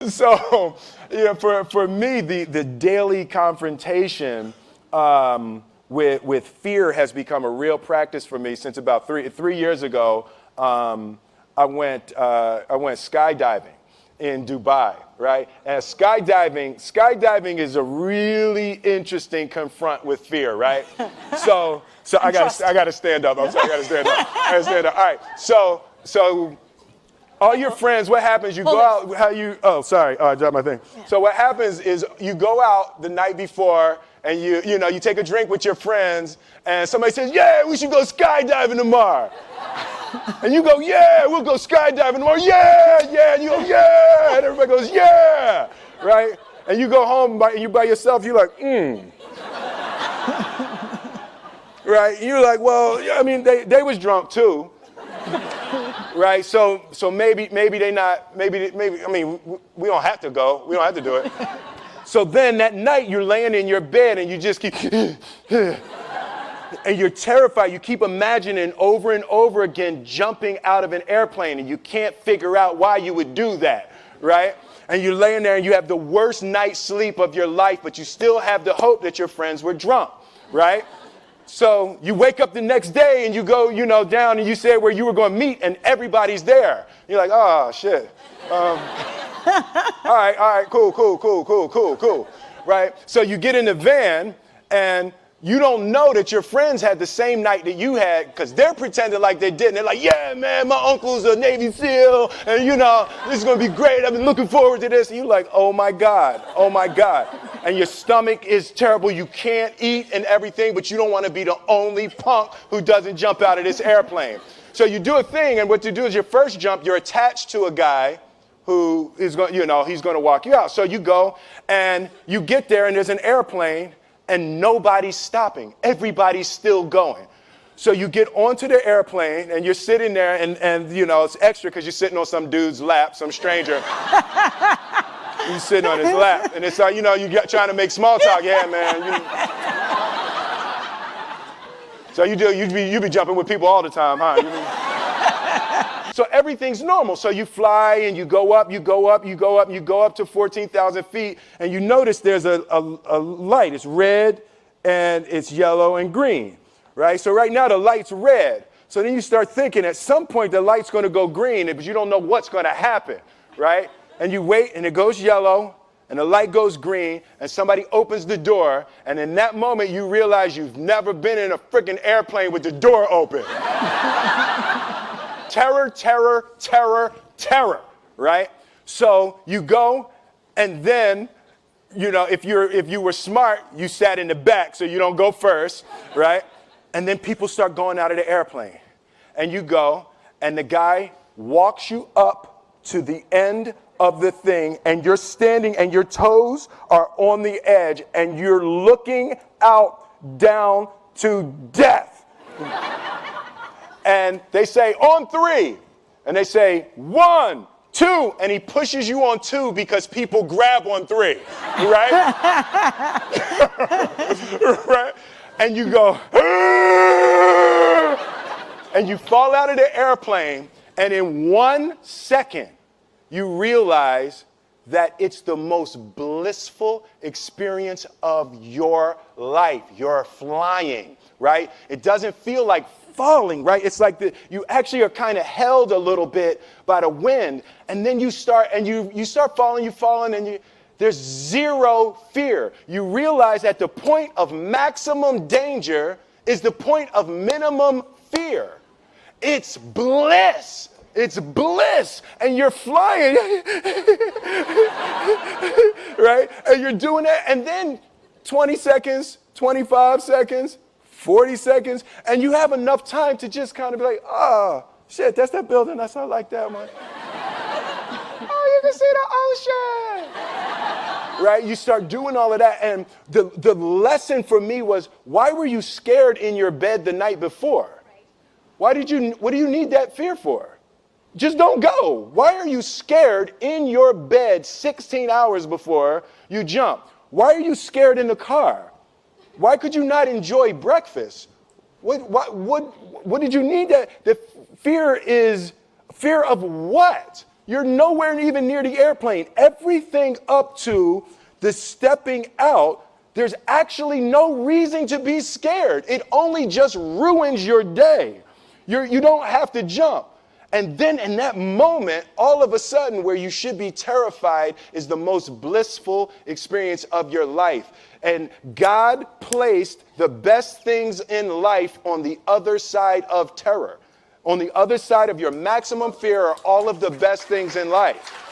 So, for me, the daily confrontation with fear has become a real practice for me since about three years ago. I went skydiving in Dubai, right? And skydiving is a really interesting confront with fear, right? So I gotta stand up. I'm sorry, I gotta stand up. All right. So all your friends, what happens? You go out. I dropped my thing. Yeah. So what happens is you go out the night before and you take a drink with your friends, and somebody says, "Yeah, we should go skydiving tomorrow." And you go, "Yeah, we'll go skydiving tomorrow." Yeah. And you go, "Yeah." And everybody goes, "Yeah." Right? And you go home you by yourself, you're like, Right? And you're like, well, I mean, they was drunk too. Right? So maybe they not, maybe, I mean, we don't have to go. We don't have to do it. So then that night you're laying in your bed and you just keep, and you're terrified. You keep imagining over and over again jumping out of an airplane, and you can't figure out why you would do that, right? And you're laying there and you have the worst night's sleep of your life, but you still have the hope that your friends were drunk, right? So you wake up the next day and you go, down and you say where you were going to meet, and everybody's there. You're like, oh, shit. All right, cool, right? So you get in the van and you don't know that your friends had the same night that you had because they're pretending like they didn't. They're like, yeah, man, my uncle's a Navy SEAL, and this is going to be great. I've been looking forward to this. And you're like, oh my God. And your stomach is terrible. You can't eat and everything, but you don't want to be the only punk who doesn't jump out of this airplane. So you do a thing, and what you do is your first jump, you're attached to a guy who is going, he's going to walk you out. So you go and you get there and there's an airplane and nobody's stopping. Everybody's still going. So you get onto the airplane and you're sitting there and it's extra because you're sitting on some dude's lap, some stranger. You're sitting on his lap and it's like, you're trying to make small talk. Yeah, man. So you be jumping with people all the time, huh? So everything's normal. So you fly and you go up to 14,000 feet, and you notice there's a light. It's red and it's yellow and green, right? So right now the light's red. So then you start thinking at some point the light's going to go green, but you don't know what's going to happen, right? And you wait and it goes yellow and the light goes green and somebody opens the door, and in that moment you realize you've never been in a freaking airplane with the door open. Terror, right? So you go, and then, if you were smart, you sat in the back so you don't go first, right? And then people start going out of the airplane. And you go, and the guy walks you up to the end of the thing, and you're standing, and your toes are on the edge, and you're looking out down to death. And they say, on 3. And they say, 1, 2. And he pushes you on 2 because people grab on 3. Right? Right? And you go, and you fall out of the airplane. And in 1 second, you realize that it's the most blissful experience of your life. You're flying, right? It doesn't feel like falling, right? It's like you actually are kind of held a little bit by the wind, and then you start falling, and there's zero fear. You realize that the point of maximum danger is the point of minimum fear. It's bliss. It's bliss, and you're flying, right? And you're doing that, and then 20 seconds, 25 seconds, 40 seconds, and you have enough time to just kind of be like, oh, shit, that's that building. I saw like that one. Oh, you can see the ocean. Right? You start doing all of that, and the lesson for me was, why were you scared in your bed the night before? What do you need that fear for? Just don't go. Why are you scared in your bed 16 hours before you jump? Why are you scared in the car? Why could you not enjoy breakfast? What did you need that? The fear is fear of what? You're nowhere even near the airplane. Everything up to the stepping out, there's actually no reason to be scared. It only just ruins your day. You don't have to jump. And then in that moment, all of a sudden, where you should be terrified is the most blissful experience of your life. And God placed the best things in life on the other side of terror. On the other side of your maximum fear are all of the best things in life.